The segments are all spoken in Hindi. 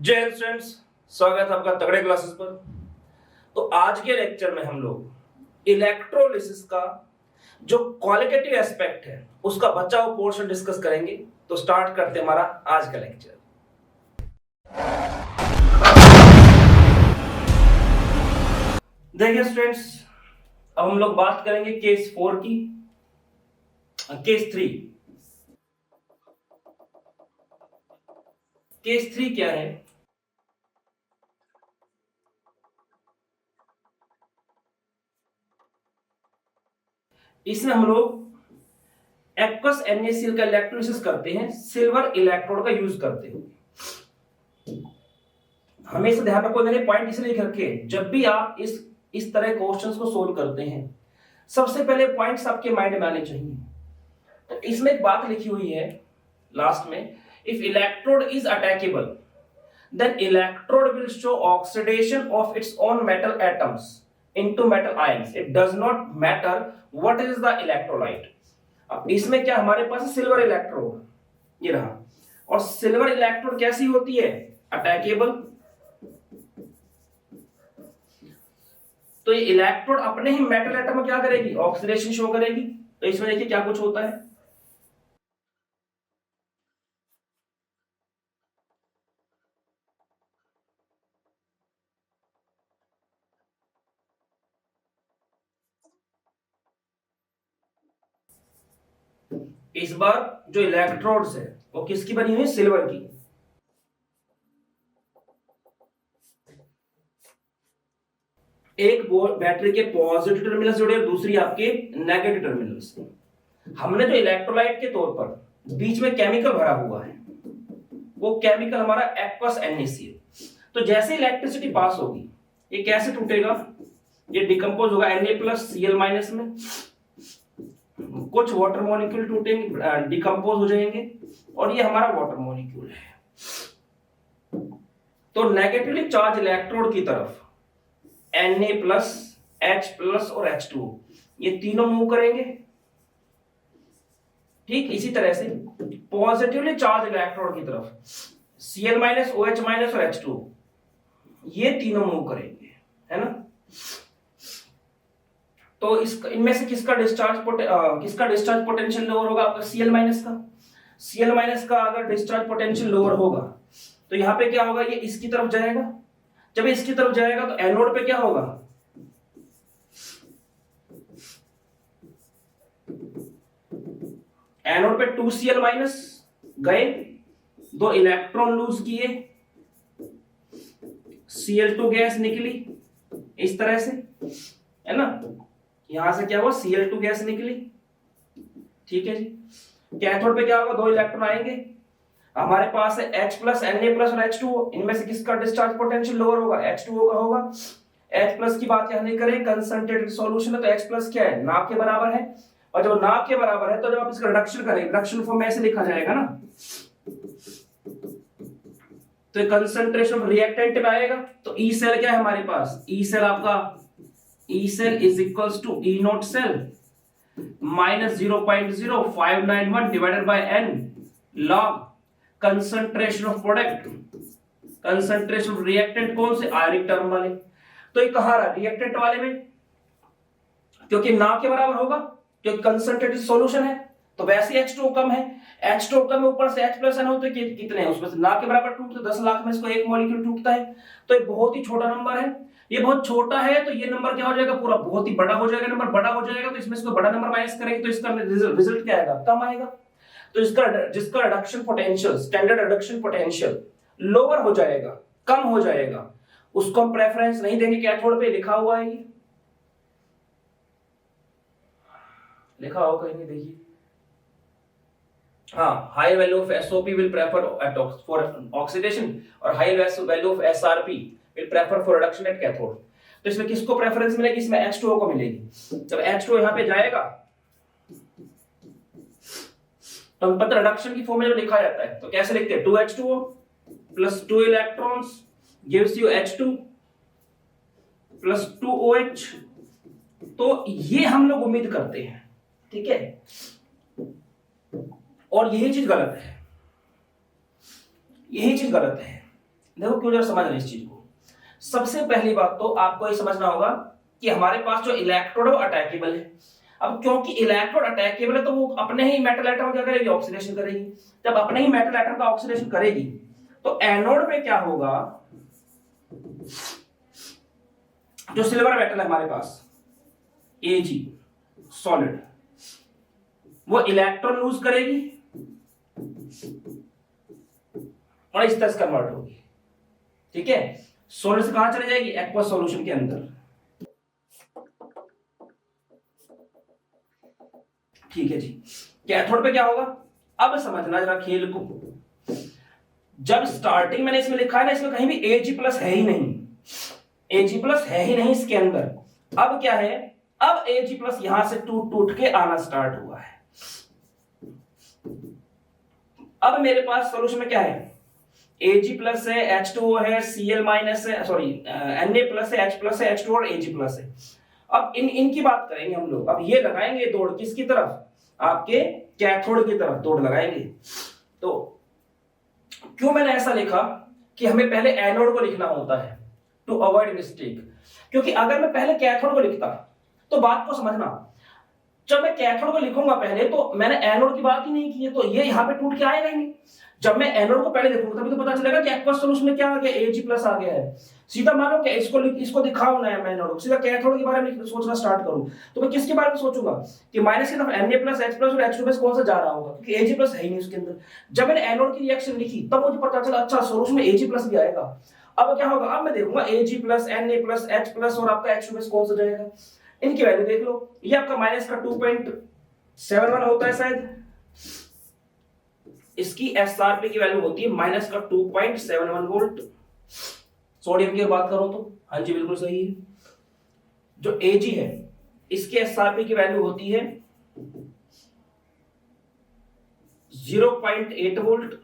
जय हिंद स्टूडेंट्स, स्वागत है आपका तगड़े क्लासेस पर। तो आज के लेक्चर में हम लोग इलेक्ट्रोलिसिस का जो क्वालिटेटिव एस्पेक्ट है उसका बचा हुआ पोर्शन डिस्कस करेंगे। तो स्टार्ट करते हैं हमारा आज का लेक्चर। देखिए स्टूडेंट्स, अब हम लोग बात करेंगे केस 4 की। केस 3 क्या है? इसमें हम लोग एक्वस NaCl का इलेक्ट्रोलिसिस करते हैं, सिल्वर इलेक्ट्रोड का यूज करते हैं। हमेशा ध्यान रखो, मैंने पॉइंट इसलिए लिख रखे, जब भी आप इस तरह क्वेश्चंस को सोल्व करते हैं सबसे पहले पॉइंट्स आपके माइंड में आने चाहिए। तो इसमें एक बात लिखी हुई है लास्ट में, if electrode is attackable then electrode will show oxidation of its own metal atoms into metal ions. It does not matter what is the electrolyte. अब इसमें क्या हमारे पास सिल्वर इलेक्ट्रोड, ये रहा, और सिल्वर इलेक्ट्रोड कैसी होती है? अटैकेबल। तो ये इलेक्ट्रोड अपने ही मेटल एटम में क्या करेगी? ऑक्सीडेशन शो करेगी। तो इसमें देखिए क्या कुछ होता है। इस बार जो इलेक्ट्रोड्स है वो किसकी बनी हुई? सिल्वर की। एक बैटरी के पॉजिटिव टर्मिनल जुड़े और दूसरी आपके नेगेटिव टर्मिनल से। हमने जो इलेक्ट्रोलाइट के तौर पर बीच में केमिकल भरा हुआ है वो केमिकल हमारा एक्वस NaCl। तो जैसे इलेक्ट्रिसिटी पास होगी ये कैसे टूटेगा? ये डिकम्पोज होगा Na+Cl- में, कुछ वाटर मॉलिक्यूल टूटेंगे, डिकम्पोज हो जाएंगे, और ये हमारा वाटर मॉलिक्यूल है। तो नेगेटिवली चार्ज इलेक्ट्रोड की तरफ Na+, H+ और H2 ये तीनों मूव करेंगे। ठीक इसी तरह से पॉजिटिवली चार्ज इलेक्ट्रोड की तरफ Cl-, OH- और H2 ये तीनों मूव करेंगे, है ना। तो इनमें से किसका डिस्चार्ज पोटेंशियल लोअर होगा? आपका Cl- का। Cl- का अगर डिस्चार्ज पोटेंशियल लोअर होगा तो यहां पे क्या होगा? ये इसकी तरफ जाएगा। जब इसकी तरफ जाएगा तो एनोड पे क्या होगा? एनोड पे 2Cl- गए, 2 इलेक्ट्रॉन लूज किए, Cl2 गैस निकली इस तरह से, है ना। यहां से क्या हुआ? Cl2 गैस निकली। ठीक है जी। कैथोड पे क्या होगा? 2 इलेक्ट्रॉन आएंगे, हमारे पास है H+, Na+ और H2। इनमें से किसका डिस्चार्ज पोटेंशियल लोअर होगा? H2O का होगा। H+ की बात यहां नहीं करें, कंसंट्रेटेड सॉल्यूशन है तो H+ क्या है? ना के बराबर है, और जब ना के बराबर है तो जब आप इसका रिडक्शन करेंगे, रिडक्शन फॉर्म में ऐसे लिखा जाएगा ना, तो कंसंट्रेशन रिएक्टेंट में आएगा। तो ई सेल क्या है हमारे पास? ई सेल आपका E cell is equals to E naught cell minus 0.0591 divided by n log concentration of product, concentration of reactant कौन से? आयनिक टर्म वाले। तो ये कहां रहा? रिएक्टेंट वाले में, क्योंकि ना के बराबर होगा, क्योंकि कंसंट्रेटेड सॉल्यूशन है। तो वैसे H2O कम है, H2O कम है, ऊपर से H+ होते कितने हैं? उसमें से ना के बराबर टूटते 10 लाख में इसको एक मॉलिक्यूल टूटता है। तो ये बहुत ही छोटा नंबर है, ये बहुत छोटा है, तो ये नंबर क्या हो जाएगा? पूरा बहुत ही बड़ा हो जाएगा। नंबर बड़ा हो जाएगा तो इसमें से कोई बड़ा नंबर माइनस करेंगे तो इसका रिजल्ट क्या आएगा? कम आएगा। तो जिसका reduction potential, standard reduction potential lower हो जाएगा, कम हो जाएगा, उसको हम प्रेफरेंस नहीं देंगे। कैथोड पे लिखा हुआ है, ये लिखा होगा कहीं, देखिए, हाँ, high value of SOP will prefer for oxidation और high value of SRP will prefer for reduction at cathode. तो इसमें किसको प्रेफरेंस मिलेगी? इसमें H2O को मिलेगी। जब H2O यहां पे जाएगा तो हम पता रिडक्शन की फॉर्म में जब लिखा जाता है तो कैसे लिखते हैं? 2H2O plus 2 electrons gives you H2 plus 2OH। तो ये हम लोग उम्मीद करते हैं, ठीक है, और यही चीज गलत है, यही चीज गलत है। देखो क्यों जरा समझ रहे इस चीज को। सबसे पहली बात तो आपको ये समझना होगा कि हमारे पास जो इलेक्ट्रोड है वो अटैकेबल है। अब क्योंकि इलेक्ट्रोड अटैकेबल है तो वो अपने ही मेटल एटम क्या करेगी, ऑक्सीडेशन करेगी। जब अपने ही मेटल एटम का ऑक्सीडेशन करेगी तो एनोड पे क्या होगा, जो सिल्वर मेटल है हमारे पास Ag सॉलिड, वो इलेक्ट्रॉन लूज करेगी और इस तरह से कन्वर्ट होगी। ठीक है, सॉलिड से कहां चले जाएगी, एक्वा सॉल्यूशन के अंदर। ठीक है जी, कैथोड पे क्या होगा, अब समझना जरा खेल को। जब स्टार्टिंग मैंने इसमें लिखा है ना, इसमें कहीं भी Ag प्लस है ही नहीं, Ag प्लस है ही नहीं इसके अंदर। अब क्या है, अब Ag प्लस यहां से टूट टूट के आना स्टार्ट हुआ है। अब मेरे पास सॉल्यूशन में क्या है, Ag प्लस है, H2O है, Cl माइनस है, सॉरी Na प्लस है, H प्लस है, H2 और Ag प्लस है। अब इनकी बात करेंगे हम लोग। अब ये लगाएंगे दौड़ किसकी तरफ, आपके कैथोड की तरफ दौड़ लगाएंगे। तो क्यों मैंने ऐसा लिखा कि हमें पहले एनोड को लिखना होता है टू अवॉइड मिस्टेक, क्योंकि अगर मैं पहले कैथोड को लिखता तो बात को समझना, जब मैं कैथोड को लिखूंगा पहले तो मैंने एनोड की बात ही नहीं की है, तो ये यहां पे टूट के आएगा ही नहीं। जब मैं एनोड को पहले लिखूंगा तभी तो पता चलेगा कि एक्वस सॉल्यूशन में क्या आ गया, Ag प्लस आ गया है। सीधा मानो कि इसको दिखाओ ना, मैं एनोड सीधा कैथोड के बारे में सोचना स्टार्ट करूं तो मैं किसके बारे में सोचूंगा कि माइनस की तरफ Na प्लस H प्लस और H2 प्लस कौन सा जा रहा होगा, क्योंकि Ag प्लस है ही नहीं उसके अंदर। जब मैंने एनोड की रिएक्शन लिखी तब मुझे पता चला अच्छा सॉल्यूशन में Ag प्लस भी आएगा। अब क्या होगा, अब मैं देखूंगा Ag plus Na plus H plus और आपका H2 प्लस कौन सा जाएगा, इनकी वैल्यू देख लो। ये आपका माइनस का 2.71 होता है शायद, इसकी एसआरपी की वैल्यू होती है माइनस का 2.71 वोल्ट। सोडियम की बात करो तो हाँ जी बिल्कुल सही है। जो Ag है इसकी एसआरपी की वैल्यू होती है 0.8 वोल्ट,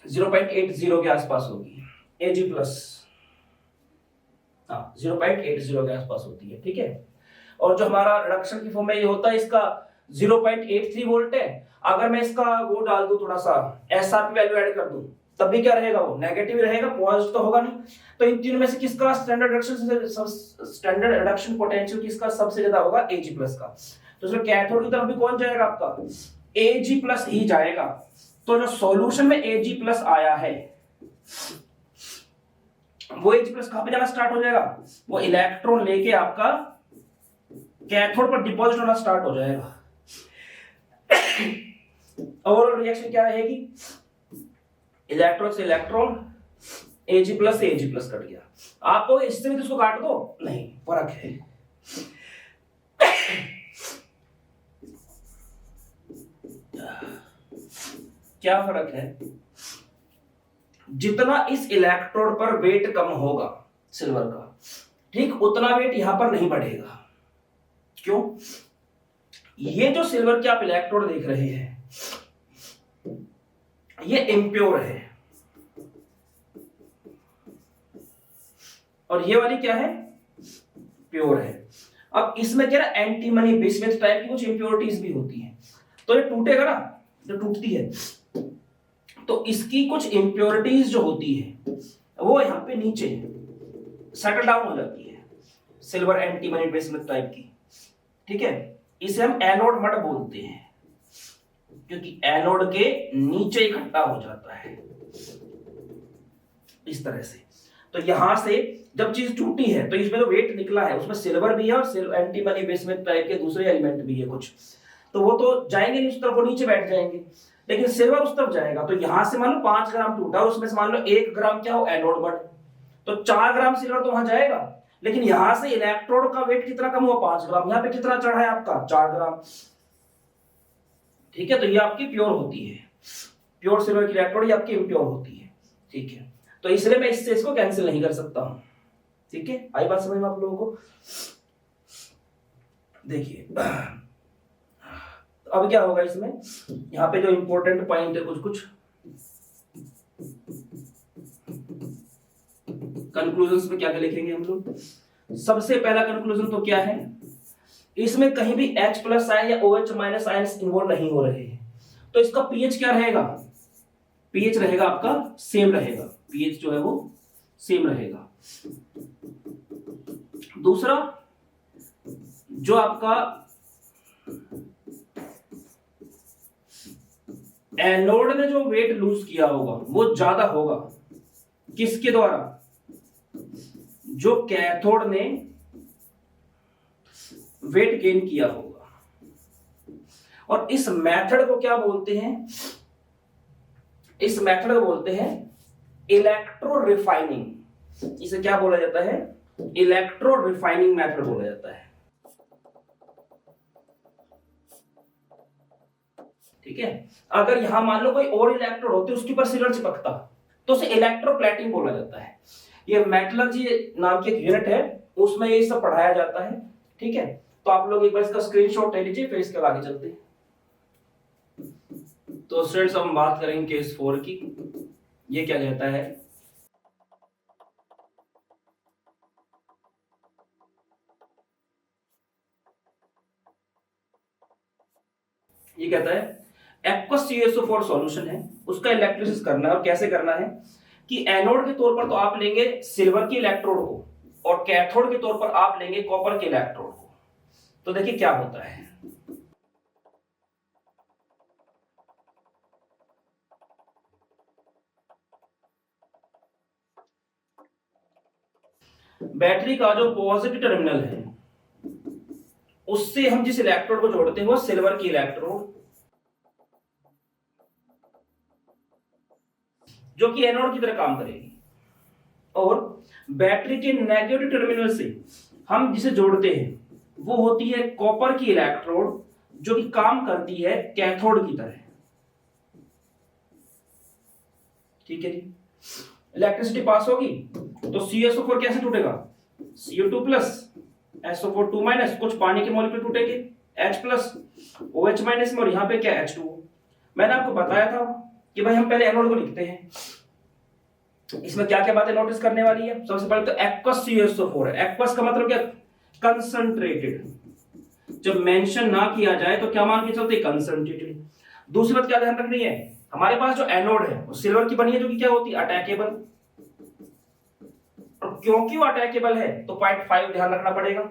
0.80 के आसपास होगी Ag प्लस, हाँ 0.80 के आसपास होती है। ठीक है, और जो हमारा रिडक्शन की फॉर्म में ये होता है इसका 0.83 वोल्ट है। अगर मैं इसका वो डाल दूं थोड़ा सा एसआरपी वैल्यू ऐड कर दूं तब भी क्या रहेगा, वो नेगेटिव रहेगा, पॉजिटिव तो होगा नहीं। तो इन तीनों में से किसका स्टैंडर्ड रिडक्शन पोटेंशियल किसका सबसे ज्यादा होगा, Ag प्लस का। तो इसमें कैथोड की तरफ भी कौन जाएगा, आपका Ag प्लस ही जाएगा। तो जो सॉल्यूशन में Ag प्लस आया है वो Ag प्लस कहां पे जाना स्टार्ट हो जाएगा, वो इलेक्ट्रॉन लेके आपका कैथोड पर डिपॉजिट होना स्टार्ट हो जाएगा। ओवरऑल रिएक्शन क्या रहेगी, इलेक्ट्रॉन से इलेक्ट्रॉन Ag प्लस से Ag प्लस कट गया। आपको इससे भी तो इसको काट दो, नहीं फर्क है। क्या फर्क है, जितना इस इलेक्ट्रोड पर वेट कम होगा सिल्वर का, ठीक उतना वेट यहां पर नहीं बढ़ेगा। क्यों, ये जो सिल्वर के आप इलेक्ट्रोड देख रहे हैं ये इम्प्योर है और ये वाली क्या है, प्योर है। अब इसमें क्या है, एंटीमनी बिस्मथ टाइप की कुछ इंप्योरिटीज भी होती हैं, तो ये टूटेगा ना, जो टूटती है तो इसकी कुछ इंप्योरिटीज जो होती है वो यहां पे नीचे सेटल डाउन हो जाती है, सिल्वर एंटीमनी बिस्मथ टाइप की। ठीक है, इसे हम एनोड मड बोलते हैं क्योंकि एनोड के नीचे इकट्ठा हो जाता है इस तरह से। तो यहां से जब चीज टूटी है तो इसमें जो वेट निकला है उसमें सिल्वर भी है और एंटीमनी बेसमेंट टाइप के दूसरे एलिमेंट भी है कुछ, तो वो तो जाएंगे नहीं उस तरफ, वो नीचे बैठ जाएंगे, लेकिन सिल्वर उस तरफ जाएगा। तो यहां से मान लो 5 ग्राम टूटा, उसमें से मान लो 1 ग्राम क्या हो, एनोड मड, तो 4 ग्राम सिल्वर तो वहां जाएगा। लेकिन यहां से इलेक्ट्रोड का वेट कितना कम हुआ, 5 ग्राम, यहां पे कितना चढ़ा है आपका 4 ग्राम। ठीक है, तो ये आपकी प्योर होती है, प्योर सिल्वर की इलेक्ट्रोड, ये आपकी इम्प्योर होती है। ठीक है, तो इसलिए मैं इससे इसको कैंसिल नहीं कर सकता हूं। ठीक है, आई बात समझ में आप लोगों को। देखिए अब क्या होगा इसमें, यहां पे जो इंपॉर्टेंट पॉइंट है कुछ कुछ कंक्लूजन्स में क्या क्या लिखेंगे हम लोग। सबसे पहला कंक्लूजन तो क्या है, इसमें कहीं भी H प्लस आयन या OH माइनस आयन इन्वॉल्व नहीं हो रहे हैं, तो इसका पीएच क्या रहेगा, पीएच रहेगा आपका सेम रहेगा, पीएच जो है वो सेम रहेगा। दूसरा, जो आपका एनोड ने जो वेट लूज किया होगा वो ज्यादा होगा किसके द्वारा, जो कैथोड ने वेट गेन किया होगा। और इस मेथड को क्या बोलते हैं, इस मेथड को बोलते हैं इलेक्ट्रो रिफाइनिंग। इसे क्या बोला जाता है, इलेक्ट्रो रिफाइनिंग मेथड बोला जाता है। ठीक है, अगर यहां मान लो कोई और इलेक्ट्रोड होते उसके ऊपर सिल्वर चिपकता तो उसे इलेक्ट्रोप्लेटिंग बोला जाता है। ये मेटलर्जी नाम की एक यूनिट है, उसमें ये सब पढ़ाया जाता है। ठीक है, तो आप लोग एक बार इसका स्क्रीनशॉट ले लीजिए, फिर इसके आगे चलते हैं। तो स्टूडेंट्स हम बात करेंगे केस 4 की। ये क्या कहता है, ये कहता है एक्वस CaSO4 सॉल्यूशन है, उसका इलेक्ट्रोलिसिस करना है। और कैसे करना है कि एनोड के तौर पर तो आप लेंगे सिल्वर की इलेक्ट्रोड को, और कैथोड के तौर पर आप लेंगे कॉपर के इलेक्ट्रोड को। तो देखिए क्या होता है, बैटरी का जो पॉजिटिव टर्मिनल है उससे हम जिस इलेक्ट्रोड को जोड़ते हैं वो सिल्वर की इलेक्ट्रोड, जो कि एनोड की तरह काम करेगी। और बैटरी के नेगेटिव टर्मिनल से हम जिसे जोड़ते हैं वो होती है कॉपर की इलेक्ट्रोड, जो कि काम करती है कैथोड की तरह। ठीक है जी, इलेक्ट्रिसिटी पास होगी तो CaSO4 कैसे टूटेगा, CO2 प्लस SO4 2 माइनस, कुछ पानी के मॉलिक्यूल टूटेंगे H प्लस OH माइनस में, और यहां पे क्या H2O। मैंने आपको बताया था कि भाई हम पहले एनोड को लिखते हैं, इसमें क्या क्या बातें नोटिस करने वाली है। सबसे पहले तो एक्वस CaSO4 है। एक्वस का मतलब क्या, कंसंट्रेटेड। जब मेंशन ना किया जाए तो क्या मान के चलते, कंसंट्रेटेड। दूसरी बात क्या ध्यान रखनी है, हमारे पास जो एनोड है वो सिल्वर की बनी है, जो कि क्या होती है, अटैकेबल। और क्योंकि वो अटैकेबल है तो पॉइंट 5 ध्यान रखना पड़ेगा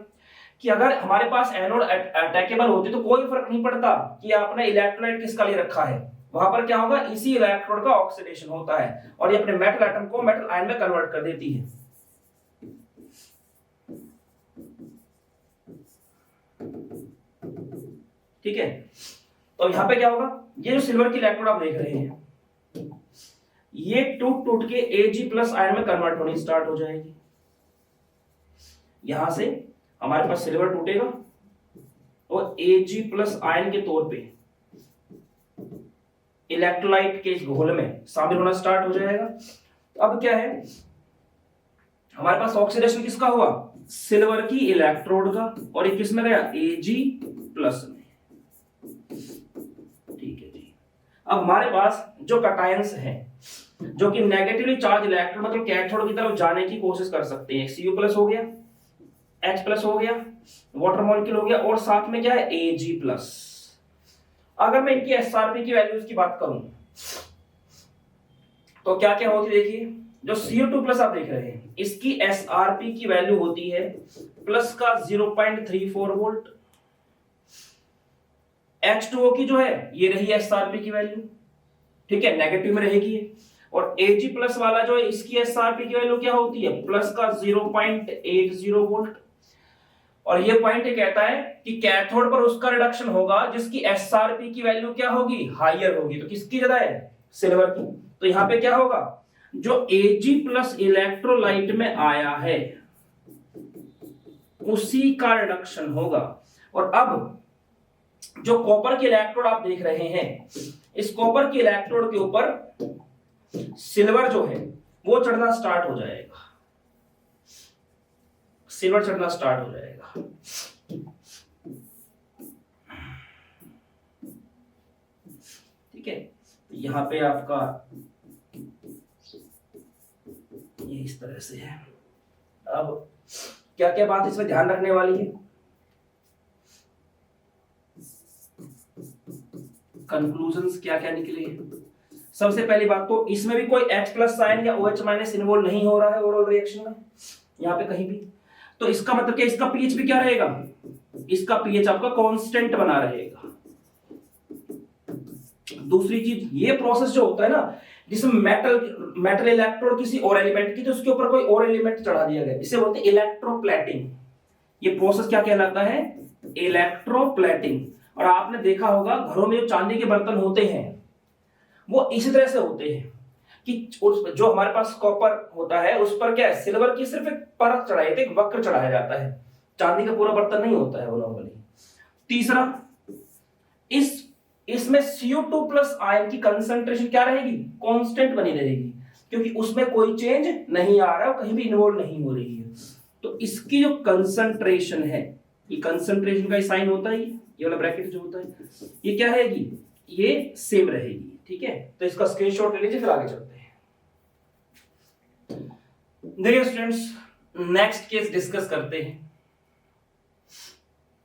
कि अगर हमारे पास एनोड अटैकेबल होती तो कोई फर्क नहीं पड़ता कि आपने इलेक्ट्रोलाइट किसका लिए रखा है, वहां पर क्या होगा, इसी इलेक्ट्रोड का ऑक्सीडेशन होता है और ये अपने मेटल एटम को मेटल आयन में कन्वर्ट कर देती है। ठीक है, तो यहां पे क्या होगा, ये जो सिल्वर की इलेक्ट्रोड आप देख रहे हैं ये टूट टूट के Ag प्लस आयन में कन्वर्ट होनी स्टार्ट हो जाएगी। यहां से हमारे पास सिल्वर टूटेगा और Ag प्लस आयन के तौर पे इलेक्ट्रोलाइट के इस घोल में शामिल होना स्टार्ट हो जाएगा। अब क्या है, हमारे पास ऑक्सीडेशन किसका हुआ, सिल्वर की इलेक्ट्रोड का, और ये किस में गया, Ag प्लस में। ठीक है जी, अब हमारे पास जो कटायंस हैं जो कि नेगेटिवली चार्ज इलेक्ट्रोड मतलब कैथोड की तरफ जाने की कोशिश कर सकते हैं, Cu प्लस हो गया, H प्लस हो गया, वाटर मॉलिक्यूल हो गया, और साथ में क्या है, Ag प्लस। अगर मैं इनकी SRP की वैल्यूज की बात करूं तो क्या क्या होती है, देखिए जो CO2 प्लस आप देख रहे हैं इसकी SRP की वैल्यू होती है प्लस का 0.34 वोल्ट। H2O की जो है ये रही SRP की वैल्यू, ठीक है, नेगेटिव में रहेगी। और Ag प्लस वाला जो है इसकी SRP की वैल्यू क्या होती है, प्लस का 0.80 वोल्ट। और ये पॉइंट कहता है कि कैथोड पर उसका रिडक्शन होगा जिसकी SRP की वैल्यू क्या होगी, हायर होगी। तो किसकी ज्यादा है, सिल्वर की। तो यहां पे क्या होगा, जो Ag प्लस इलेक्ट्रोलाइट में आया है उसी का रिडक्शन होगा। और अब जो कॉपर के इलेक्ट्रोड आप देख रहे हैं, इस कॉपर के इलेक्ट्रोड के ऊपर सिल्वर जो है वो चढ़ना स्टार्ट हो जाएगा, सिल्वर चढ़ना स्टार्ट हो जाएगा। ठीक है, यहां पे आपका ये इस तरह से है। अब क्या क्या बात इसमें ध्यान रखने वाली है, कंक्लूजन्स क्या क्या निकले हैं। सबसे पहली बात तो इसमें भी कोई H प्लस साइन या OH माइनस इन्वॉल्व नहीं हो रहा है ओवरऑल रिएक्शन में, यहाँ पे कहीं भी। तो इसका मतलब क्या, इसका पीएच भी क्या रहेगा, इसका पीएच आपका कांस्टेंट बना रहेगा। दूसरी चीज, ये प्रोसेस जो होता है ना, जिसमें मेटल इलेक्ट्रोड किसी और एलिमेंट की, तो उसके ऊपर कोई और एलिमेंट चढ़ा दिया गया, इसे बोलते हैं इलेक्ट्रोप्लेटिंग। ये प्रोसेस क्या कहलाता है, इलेक्ट्रोप्लेटिंग। और आपने देखा होगा घरों में जो चांदी के बर्तन होते हैं वो इसी तरह से होते हैं कि जो हमारे पास कॉपर होता है उस पर क्या है, सिल्वर की सिर्फ एक परत चढ़ाई, एक वक्र चढ़ाया जाता है, चांदी का पूरा बर्तन नहीं होता है वो नॉर्मली। तीसरा, इसमें CO2 प्लस आयन की कंसंट्रेशन क्या रहेगी, कांस्टेंट बनी रहेगी, क्योंकि उसमें कोई चेंज नहीं आ रहा है, कहीं भी इन्वॉल्व नहीं हो रही है। तो इसकी जो कंसंट्रेशन है, ये कंसंट्रेशन का साइन होता है, ये वाला ब्रैकेट जो होता है, ये क्या रहेगी, ये सेम रहेगी। ठीक है, तो इसका स्क्रीनशॉट ले लीजिए, फिर आगे चलते हैं। देखिए स्टूडेंट्स, नेक्स्ट केस डिस्कस करते हैं।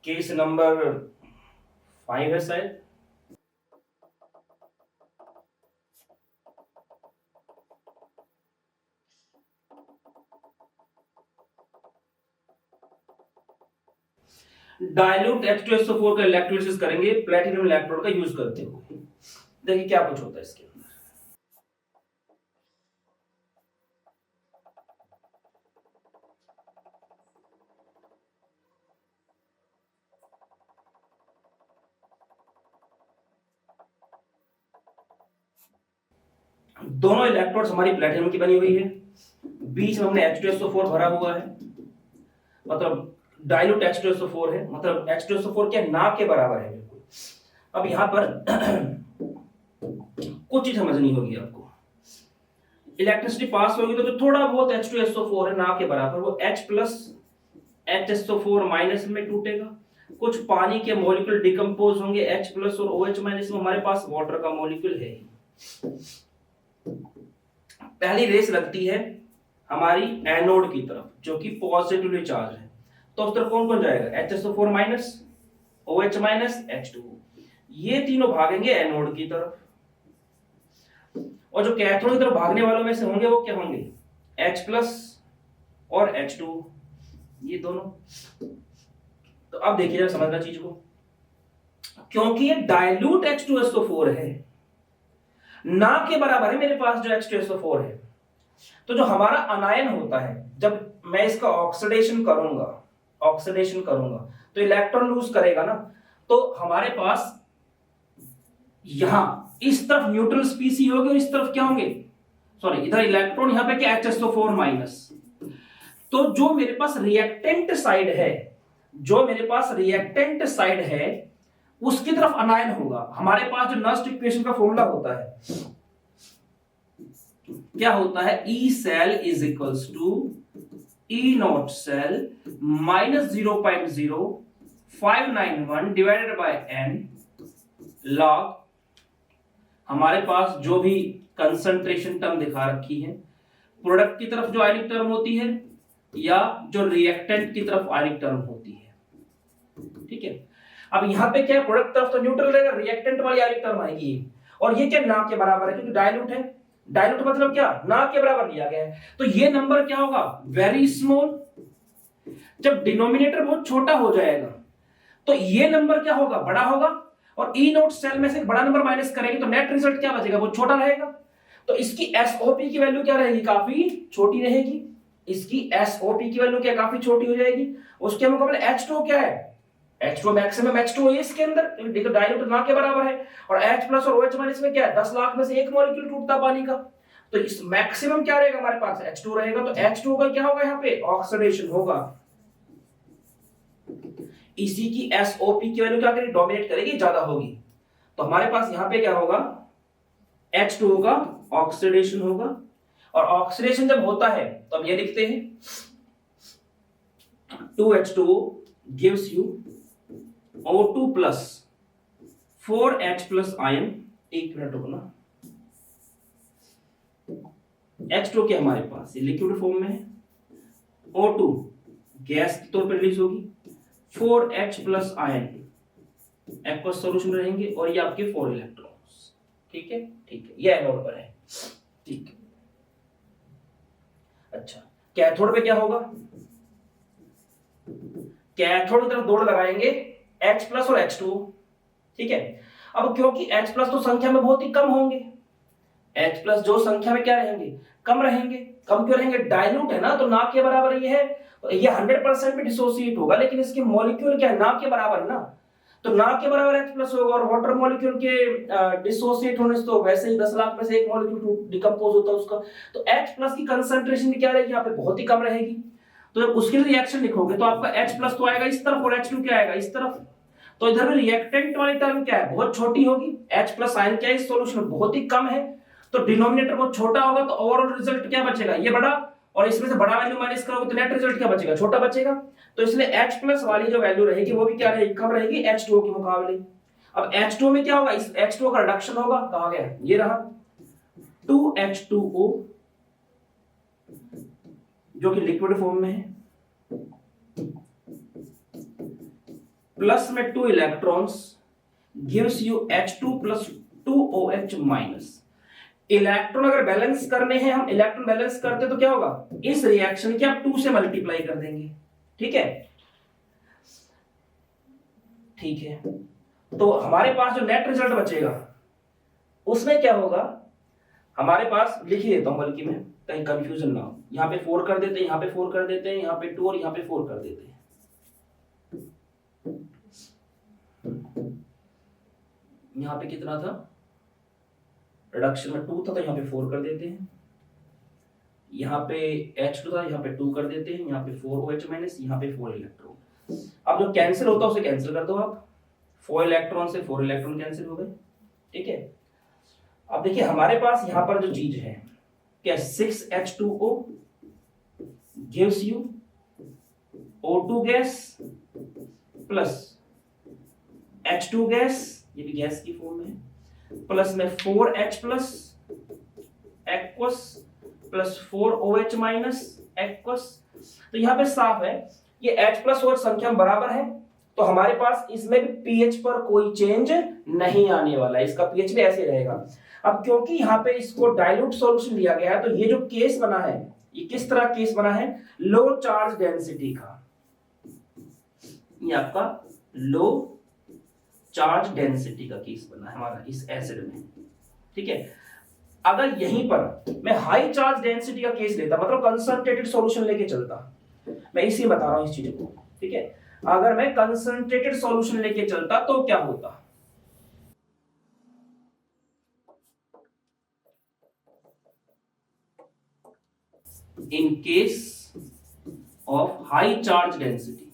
केस नंबर 5 है शायद। डाइल्यूट H2SO4 का इलेक्ट्रोलिसिस करेंगे प्लैटिनम इलेक्ट्रोड का यूज करते हुए। देखिए क्या कुछ होता है इसके अंदर। दोनों इलेक्ट्रोड्स हमारी प्लैटिनम की बनी हुई है, बीच में हमने H2SO4 भरा हुआ है, मतलब डाइल्यूट H2SO4 है, मतलब H2SO4 के ना के बराबर है बिल्कुल। अब यहां पर कुछ चीज समझनी होगी आपको। इलेक्ट्रिसिटी पास होगी तो जो थोड़ा बहुत H2SO4 है ना के बराबर, वो H प्लस HSO4 माइनस में टूटेगा। कुछ पानी के मॉलिक्यूल डिकम्पोज होंगे H प्लस और OH माइनस में, हमारे पास वाटर का मॉलिक्यूल है ही। पहली रेस लगती है हमारी एनोड की तरफ जो कि पॉजिटिवली चार्ज है, तो उस तरफ कौन कौन जाएगा, HSO4 minus, OH minus, H2। ये तीनों भागेंगे एनोड की तरफ, और जो कैथोड की तरफ भागने वालों में से होंगे वो क्या होंगे, H प्लस और H2, ये दोनों। तो अब देखिए जरा समझना चीज को, क्योंकि ये डाइल्यूट H2SO4 है, ना के बराबर है मेरे पास जो H2SO4 है, तो जो हमारा अनायन होता है, जब मैं इसका ऑक्सीडेशन करूंगा तो इलेक्ट्रॉन लूज करेगा ना, तो हमारे पास यहां इस तरफ न्यूट्रल स्पीसी होगी और इस तरफ क्या होंगे, सॉरी इधर इलेक्ट्रॉन, यहां पे क्या HSO4 माइनस। तो जो मेरे पास रिएक्टेंट साइड है उसकी तरफ अनायन होगा। हमारे पास जो नस्ट इक्वेशन का फॉर्मूला होता है, क्या होता है, E cell is equals to E naught cell minus 0.0591 divided by n log, हमारे पास जो भी कंसंट्रेशन टर्म दिखा रखी है, प्रोडक्ट की तरफ जो आयनिक टर्म होती है या जो रिएक्टेंट की तरफ आयनिक टर्म होती है। ठीक है, अब यहां पे क्या है, प्रोडक्ट तरफ तो न्यूट्रल रहेगा, रिएक्टेंट वाली आयनिक टर्म आएगी, और ये क्या ना के बराबर है क्योंकि डाइल्यूट है। डाइल्यूट मतलब क्या, ना के बराबर दिया गया है, तो ये नंबर क्या होगा, वेरी स्मॉल। जब डिनोमिनेटर बहुत छोटा हो जाएगा तो ये नंबर क्या होगा, बड़ा होगा, और E नोट सेल में से बड़ा नंबर माइनस करेंगे तो नेट रिजल्ट क्या बचेगा, वो छोटा रहेगा। तो इसकी SOP की वैल्यू क्या रहेगी, काफी छोटी रहेगी। इसकी SOP की वैल्यू क्या, काफी छोटी हो जाएगी। उसके मुकाबले H2 क्या है, H2 मैक्सिमम H2 है इसके अंदर, देखो डाइल्यूट ना के बराबर है, और H प्लस और OH माइनस में क्या है, 10 लाख में से एक मॉलिक्यूल टूटता पानी का, तो इस मैक्सिमम क्या रहेगा हमारे पास, H2 रहेगा। तो H2 का क्या होगा, यहाँ पे ऑक्सीडेशन होगा। इसी की SOP की वैल्यू क्या करेगी, डोमिनेट करेगी, ज्यादा होगी। तो हमारे पास यहाँ पे क्या होगा, H2 का ऑक्सीडेशन होगा, और ऑक्सीडेशन जब होता है तो अब ये लिखते हैं 2H2O gives you O2 plus 4H plus ion. एक मिनट रुकना, H2 के हमारे पास ये लिक्विड फॉर्म में है, O2 गैस के तौर पर रिलीज होगी, 4H plus ion aqueous solution रहेंगे, और ये आपके 4 इलेक्ट्रॉन्स। ठीक है, ठीक है, ये एनोड पर है, ठीक है। अच्छा, कैथोड पे क्या होगा? कैथोड की तरफ दौड़ लगाएंगे H प्लस और H2, ठीक है। अब क्योंकि H प्लस तो संख्या में बहुत ही कम होंगे, H प्लस जो संख्या में क्या रहेंगे, कम रहेंगे। कम क्यों रहेंगे? डाइल्यूट है ना, तो ना के बराबर ये है, ये 100% पे डिसोसिएट होगा, लेकिन इसके मॉलिक्यूल क्या है, ना के बराबर है ना, तो ना के बराबर H प्लस होगा। और वाटर मॉलिक्यूल के डिसोसिएट होने से तो वैसे ही 10 लाख में से एक मॉलिक्यूल डिकम्पोज होता है उसका, तो H प्लस की कंसंट्रेशन क्या रहेगी, यहाँ पे बहुत ही कम रहेगी। तो जब उसके लिए रिएक्शन लिखोगे तो आपका H प्लस तो आएगा इस तरफ और H2 क्या आएगा इस तरफ, तो इधर में रिएक्टेंट वाली टर्म क्या है, बहुत छोटी होगी। H प्लस आयन क्या है, इस सॉल्यूशन में बहुत ही कम है, तो डिनोमिनेटर बहुत छोटा होगा, तो ओवरऑल रिजल्ट क्या बचेगा, ये बड़ा, और इसमें से बड़ा वैल्यू माइनस करोगे तो नेट रिजल्ट क्या बचेगा, छोटा बचेगा। तो इसलिए H प्लस वाली जो वैल्यू रहेगी वो भी क्या रहेगी, कम रहेगी H2O के मुकाबले। अब H2O में क्या होगा, इस H2O का रिडक्शन होगा, कहा गया ये रहा 2H2O जो कि लिक्विड फॉर्म में है, प्लस में 2 electrons gives you H2 plus 2OH minus. Electron अगर बैलेंस करने हैं, हम इलेक्ट्रॉन बैलेंस करते तो क्या होगा, इस रिएक्शन के आप 2 से मल्टीप्लाई कर देंगे, ठीक है, ठीक है। तो हमारे पास जो नेट रिजल्ट बचेगा उसमें क्या होगा, हमारे पास लिख देता हूं बल्कि मैं, कहीं कंफ्यूजन ना हो। यहां पे 4 कर देते हैं, यहां पे 4 कर देते हैं, यहां पे 2 और यहां पे 4 कर देते हैं। यहां पे कितना था, रिडक्शन में 2 था, तो यहां पे 4 कर देते हैं। यहां पे H2 था, यहां पे 2 कर देते हैं, यहां पे 4OH माइनस, यहां पे 4 इलेक्ट्रॉन। अब जो कैंसिल होता है उसे कैंसिल कर दो आप, 4 इलेक्ट्रॉन से 4 इलेक्ट्रॉन कैंसिल हो गए, ठीक है। अब देखिए हमारे पास यहां पर जो चीज है क्या, 6H2O gives you O2 gas plus H2 gas, ये भी गैस की फॉर्म में है, प्लस में 4H plus aqueous plus 4OH minus aqueous. तो यहां पे साफ है ये H प्लस और संख्या बराबर है, तो हमारे पास इसमें भी पीएच पर कोई चेंज नहीं आने वाला है, इसका पीएच भी ऐसे रहेगा। अब क्योंकि यहां पे इसको डाइल्यूट सॉल्यूशन लिया गया है, तो ये जो केस बना है, ये किस तरह केस बना है, लो चार्ज डेंसिटी का, ये आपका लो चार्ज डेंसिटी का केस बना है हमारा इस एसिड में, ठीक है। अगर यहीं पर मैं हाई चार्ज डेंसिटी का केस लेता, मतलब कंसंट्रेटेड सॉल्यूशन लेके चलता, मैं इसी बता रहा हूं इस चीज को, ठीक है। अगर मैं कंसंट्रेटेड सॉल्यूशन लेके चलता तो क्या होता, in case of high charge density,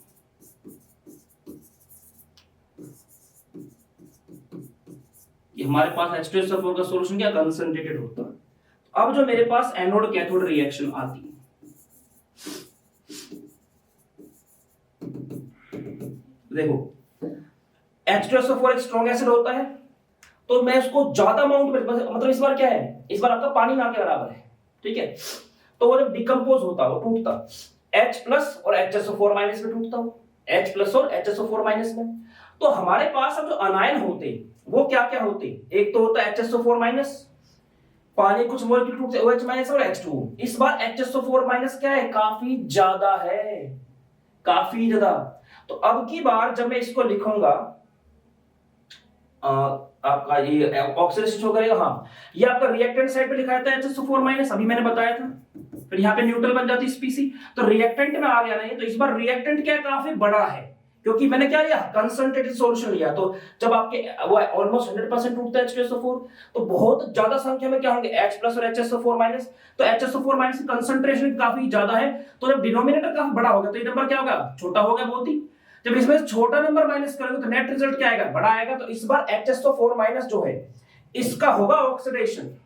ये हमारे पास H2SO4 का सॉल्यूशन क्या कंसंट्रेटेड होता। अब जो मेरे पास एनोड कैथोड रिएक्शन आती है, देखो H2SO4 एक स्ट्रॉन्ग एसिड होता है, तो मैं उसको ज्यादा अमाउंट में, मतलब इस बार क्या है, इस बार आपका पानी ना के बराबर है, ठीक है। तो वो जब डिकम्पोज होता है वो टूटता H प्लस और HSO4 माइनस में टूटता हो, H प्लस और HSO4 माइनस में। तो हमारे पास अब जो अनायन होते वो क्या क्या होते, एक तो होता है HSO4 माइनस, पानी कुछ मॉलिक्यूल टूटते OH माइनस और H2O। इस बार HSO4 माइनस क्या है, काफी ज्यादा है, काफी ज्यादा। तो अब की बार जब मैं इसको लिखूंगा, आपका ये ऑक्सीडेशन शो करेगा, हाँ ये आपका रिएक्टेंट साइड पे लिखा था HSO4 माइनस, अभी मैंने बताया था, फिर यहाँ पे न्यूट्रल बन जाती स्पीसी, तो रिएक्टेंट में आ गया नहीं। तो इस बार रिएक्टेंट क्या काफी बड़ा है, क्योंकि मैंने क्या लिया, कंसंट्रेटेड सॉल्यूशन लिया। तो जब आपके वो ऑलमोस्ट 100% टूटता है H2SO4, तो बहुत ज्यादा संख्या में क्या होंगे H प्लस और HSO4 माइनस। तो HSO4 माइनस की कंसंट्रेशन काफी ज्यादा है, तो जब डिनोमिनेटर काफी बड़ा होगा तो ये नंबर क्या होगा, छोटा होगा बहुत ही। जब इसमें छोटा नंबर माइनस करोगे तो नेट रिजल्ट क्या आएगा, बड़ा आएगा। तो इस बार HSO4 माइनस जो है इसका होगा ऑक्सीडेशन,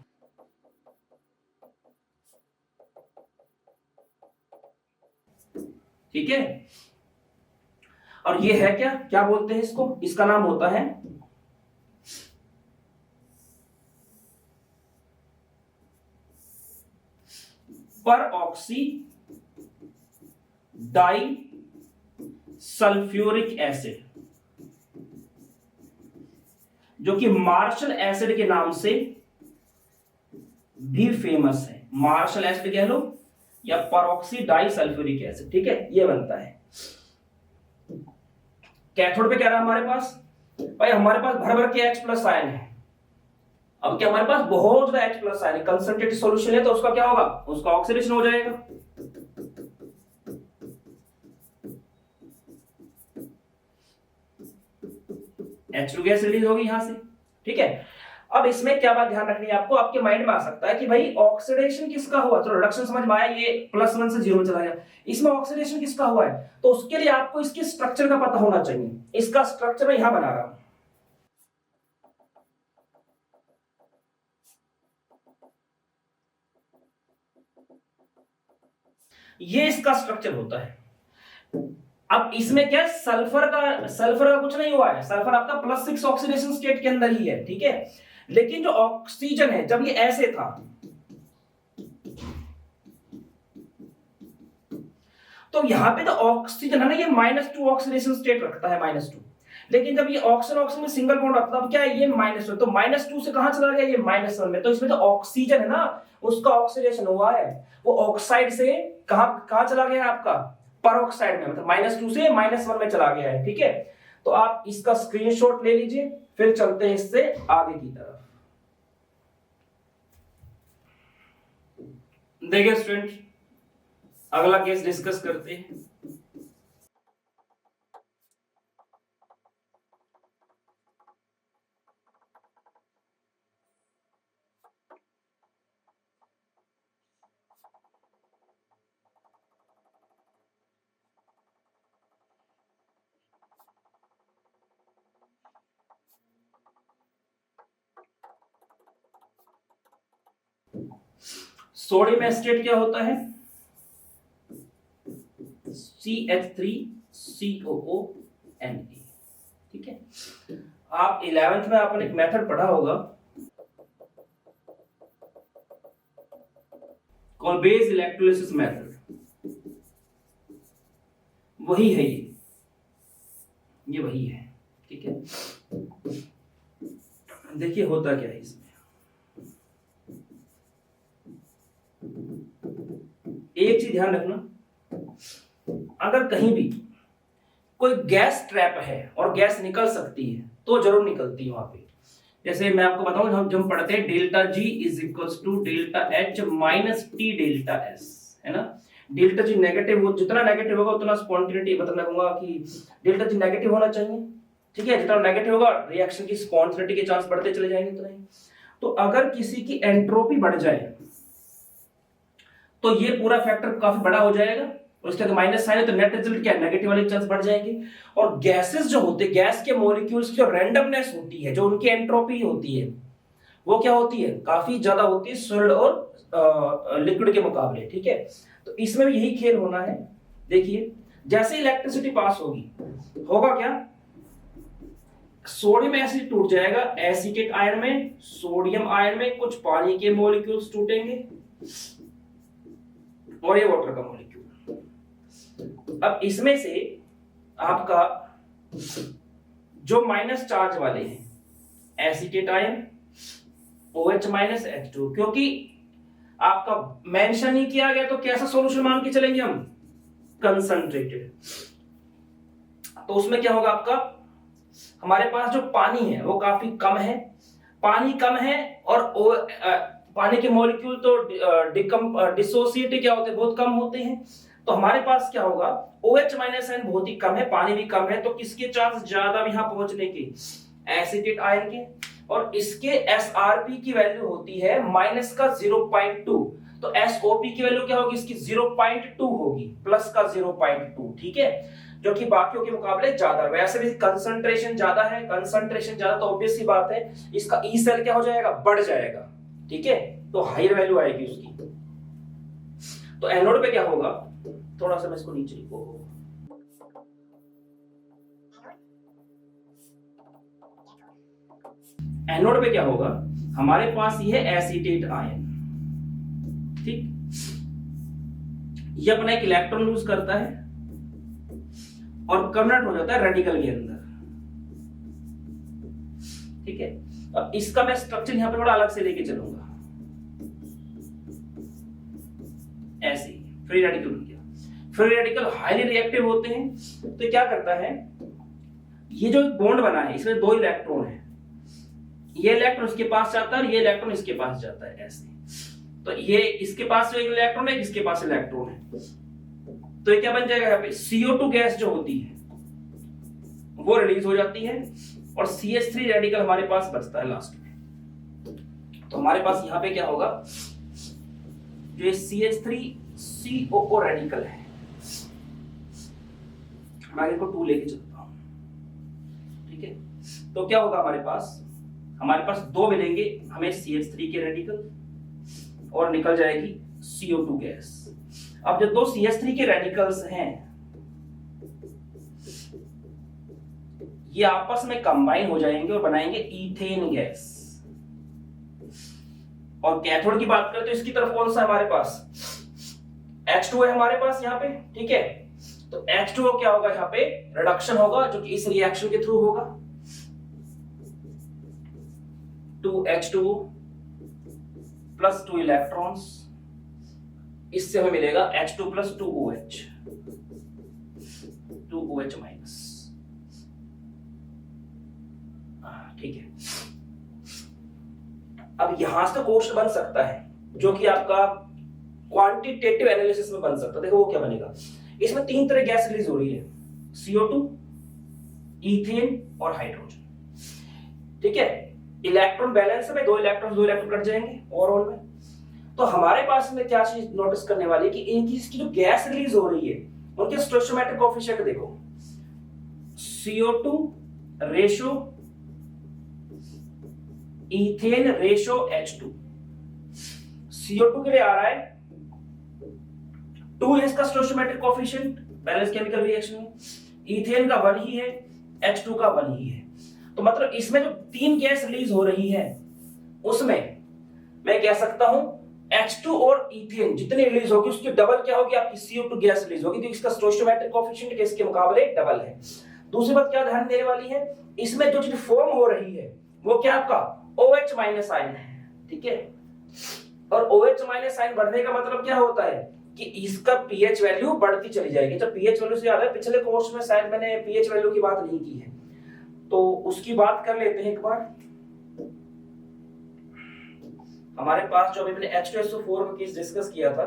ठीक है। और ये है क्या, क्या बोलते हैं इसको, इसका नाम होता है पर ऑक्सी डाई सल्फ्यूरिक एसिड। जो कि मार्शल एसिड के नाम से भी फेमस है। मार्शल एसिड कह लो या परऑक्सी डाइसल्फ्यूरिक एसिड, ठीक है, ये बनता है। कैथोड पे क्या रहा हमारे पास भाई, हमारे पास भर भर के H+ आयन है। अब क्या हमारे पास बहुत ज्यादा H+ आयन है, कंसंट्रेटेड सॉल्यूशन है, तो उसका क्या होगा, उसका ऑक्सीडेशन हो जाएगा। H2 गैस रिलीज होगी यहां से, ठीक है। अब इसमें क्या बात ध्यान रखनी है आपको, आपके माइंड में आ सकता है कि भाई ऑक्सीडेशन किसका हुआ, तो रिडक्शन समझ में आया, ये +1 से 0 में चला गया, इसमें ऑक्सीडेशन किसका हुआ है, तो उसके लिए आपको इसके स्ट्रक्चर का पता होना चाहिए। इसका स्ट्रक्चर मैं यहां बना रहा हूं, ये इसका स्ट्रक्चर होता है। अब इसमें क्या सल्फर का कुछ नहीं हुआ है, सल्फर आपका +6 ऑक्सीडेशन स्टेट के अंदर ही है, ठीक है। लेकिन जो ऑक्सीजन है जब ये ऐसे था, तो यहां पे तो ऑक्सीजन है ना, ये -2 ऑक्सीडेशन स्टेट रखता है, -2। लेकिन जब ये ऑक्सीजन में सिंगल बॉन्ड रखता है, क्या है ये -1, तो -2 से कहां चला गया, ये -1 में। तो इसमें जो ऑक्सीजन है ना, उसका ऑक्सीडेशन हुआ है, वो ऑक्साइड से कहां चला गया है आपका, परऑक्साइड में, मतलब -2 से -1 में चला गया है, ठीक है। तो आप इसका स्क्रीनशॉट ले लीजिए, फिर चलते हैं इससे आगे की तरफ। देखिए स्टूडेंट, अगला केस डिस्कस करते हैं। सोडियम एसिटेट क्या होता है, CH3COONe, ठीक है। आप 11th में आपने एक मेथड पढ़ा होगा, कॉल्ड बेस इलेक्ट्रोलिसिस मेथड, वही है ये वही है, ठीक है। देखिए होता क्या है इसमें, एक चीज ध्यान रखना, अगर कहीं भी कोई गैस ट्रैप है और गैस निकल सकती है तो जरूर निकलती है वहां पे। जैसे मैं आपको बताऊं, हम जब पढ़ते हैं ΔG = ΔH - T ΔS, है ना। ΔG नेगेटिव हो, जितना नेगेटिव होगा उतना स्पॉन्टेनिटी, मतलब मैं कहूंगा कि ΔG नेगेटिव होना चाहिए, ठीक है। जितना नेगेटिव होगा रिएक्शन की स्पॉन्टेनिटी के चांस बढ़ते चले जाएंगे, तो नहीं। तो अगर किसी की एंट्रोपी बढ़ जाए तो ये पूरा फैक्टर काफी बड़ा हो जाएगा, और इसका तो माइनस साइन है, तो नेट रिजल्ट क्या है, नेगेटिव वाले चांस बढ़ जाएंगे। और गैसेस जो होते हैं, गैस के मॉलिक्यूल्स की जो रैंडमनेस होती है, जो उनकी एंट्रोपी होती है, वो क्या होती है, काफी ज्यादा होती है सॉलिड और लिक्विड के मुकाबले, ठीक है। तो इसमें भी यही खेल होना है। देखिए जैसे इलेक्ट्रिसिटी पास होगी, होगा क्या, सोडियम एसिड टूट जाएगा एसीटेट आयन में, सोडियम आयन में कुछ पानी के मॉलिक्यूल्स टूटेंगे और ये वाटर का मॉलिक्यूल। अब इसमें से आपका जो माइनस चार्ज वाले हैं, एसीटेट आयन, OH - H2, क्योंकि आपका मेंशन ही किया गया, तो कैसा सॉल्यूशन मान के चलेंगे हम, कंसंट्रेटेड। तो उसमें क्या होगा आपका, हमारे पास जो पानी है वो काफी कम है, पानी कम है, और पानी के मॉलिक्यूल तो डिसोसिएट क्या होते हैं, बहुत कम होते हैं। तो हमारे पास क्या होगा, OH - N बहुत ही कम है, पानी भी कम है, तो किसके चांस ज्यादा यहां पहुंचने के, एसीटेट आयन के। और इसके SRP की वैल्यू होती है -0.2, तो SOP की वैल्यू क्या होगी, इसकी 0.2 होगी, +0.2, ठीक है, जो कि बाकियों के मुकाबले ज्यादा। वैसे भी कंसंट्रेशन ज्यादा है, कंसंट्रेशन ज्यादा, तो ऑब्वियस सी बात है इसका ई सेल क्या हो जाएगा, बढ़ जाएगा, ठीक है, तो हायर वैल्यू आएगी उसकी। तो एनोड पे क्या होगा, थोड़ा सा मैं इसको नीचे लिखूंगा, एनोड पे क्या होगा, हमारे पास ये है एसीटेट आयन, ठीक, ये अपना एक इलेक्ट्रॉन लूज करता है और कन्वर्ट हो जाता है रेडिकल के अंदर। ठीक है। अब इसका मैं स्ट्रक्चर यहां पे थोड़ा अलग से लेके चलूंगा, ऐसे फ्री रेडिकल बन गया। फ्री रेडिकल हाईली रिएक्टिव होते हैं, तो क्या करता है, ये जो बॉन्ड बना है इसमें 2 इलेक्ट्रॉन है, ये इलेक्ट्रॉन इसके पास जाता है और ये इलेक्ट्रॉन इसके पास जाता है ऐसे। तो ये इसके पास एक इलेक्ट्रॉन है, इसके पास इलेक्ट्रॉन है, तो ये क्या बन जाएगा, यहाँ पे CO2 गैस जो होती है वो रिलीज हो जाती है और CH3 रेडिकल हमारे पास बचता है लास्ट में। तो हमारे पास यहाँ पे क्या होगा, जो ये CH3COO रेडिकल है, मैं इनको 2 लेके चलता हूं, ठीक है। तो क्या होगा हमारे पास 2 मिलेंगे हमें CH3 के रेडिकल और निकल जाएगी CO2 गैस। अब जो 2 CH3 के रेडिकल्स हैं ये आपस में कंबाइन हो जाएंगे और बनाएंगे ईथेन गैस। और कैथोड की बात करें तो इसकी तरफ कौन सा है हमारे पास, H2 है हमारे पास यहाँ पे, ठीक है। तो H2O क्या होगा, यहाँ पे रिडक्शन होगा जो कि इस रिएक्शन के थ्रू होगा, 2H2O प्लस 2 इलेक्ट्रॉन्स, इससे हमें मिलेगा H2 plus 2OH, 2OH minus, ठीक है। अब यहां से क्वेश्चन बन सकता है जो कि आपका क्वांटिटेटिव एनालिसिस में बन सकता है। देखो वो क्या बनेगा, इसमें 3 तरह गैस रिलीज हो रही है, CO2, ईथेन और हाइड्रोजन, ठीक है। इलेक्ट्रॉन बैलेंस में 2 इलेक्ट्रॉन कट जाएंगे ओवरऑल में। तो हमारे पास में क्या चीज नोटिस करने वाली है कि इनकी इसकी जो गैस रिलीज हो रही है उनके स्टोइचोमेट्रिक कोएफिशिएंट देखो, CO2 ratio ethane ratio H2, CO2 के लिए आ रहा है 2 है इसका स्टोइचोमेट्रिक कोएफिशिएंट बैलेंस केमिकल रिएक्शन में, ईथेन का 1 ही है, H2 का 1 ही है। तो मतलब इसमें जो 3 गैस रिलीज हो रही है उसमें मैं कह सकता हूं H2 और ईथेन जितनी रिलीज होगी उसकी डबल क्या होगी, आपकी CO2 गैस रिलीज होगी, तो इसका स्टोइचोमेट्रिक कोएफिशिएंट इसके मुकाबले डबल है। दूसरी बात क्या ध्यान देने वाली है, इसमें जो चीज फॉर्म हो रही है वो क्या आपका OH माइनस आयन है, ठीक है। और OH माइनस आयन बढ़ने का मतलब क्या होता है कि इसका pH वैल्यू बढ़ती चली जाएगी। जब pH वैल्यू से याद है पिछले कोर्स में शायद मैंने pH वैल्यू की बात नहीं की है, तो उसकी बात कर लेते हैं एक बार। हमारे पास जो अभी मैंने H2SO4 का केस डिस्कस किया था,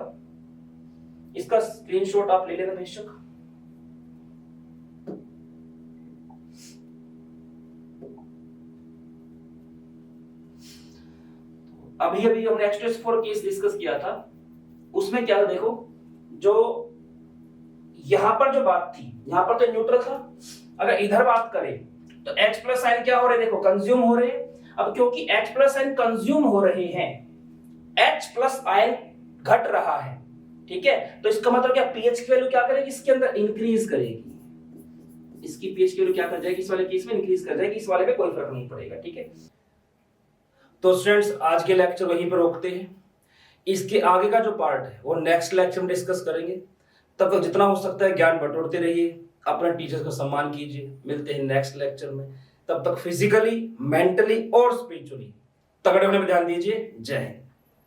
इसका स्क्रीनशॉट आप ले लेना बेशक। अभी हमने H2SO4 केस डिस्कस किया था, उसमें क्या था देखो, जो यहां पर जो बात थी, यहां पर तो न्यूट्रल था, अगर इधर बात करें तो H प्लस आयन क्या हो रहे हैं, देखो कंज्यूम हो रहे हैं। अब क्योंकि H प्लस आयन कंज्यूम हो रहे हैं, H प्लस आयन घट रहा है, ठीक है। तो इसका मतलब क्या, pH की वैल्यू क्या करेगी, इसके अंदर इंक्रीज करेगी, इसकी pH की वैल्यू क्या कर जाएगी, इस वाले केस में इंक्रीज कर जाएगी, इस वाले में कोई फर्क नहीं पड़ेगा, ठीक है। तो स्टूडेंट्स आज के लेक्चर वहीं पर रोकते हैं, इसके आगे का जो पार्ट है वो नेक्स्ट लेक्चर में डिस्कस करेंगे। तब तक जितना हो सकता है ज्ञान बटोरते रहिए, अपने टीचर्स का सम्मान कीजिए। मिलते हैं नेक्स्ट लेक्चर में, तब तक फिजिकली, मेंटली और स्पिरिचुअली तगड़े होने में ध्यान दीजिए। जय हिंद।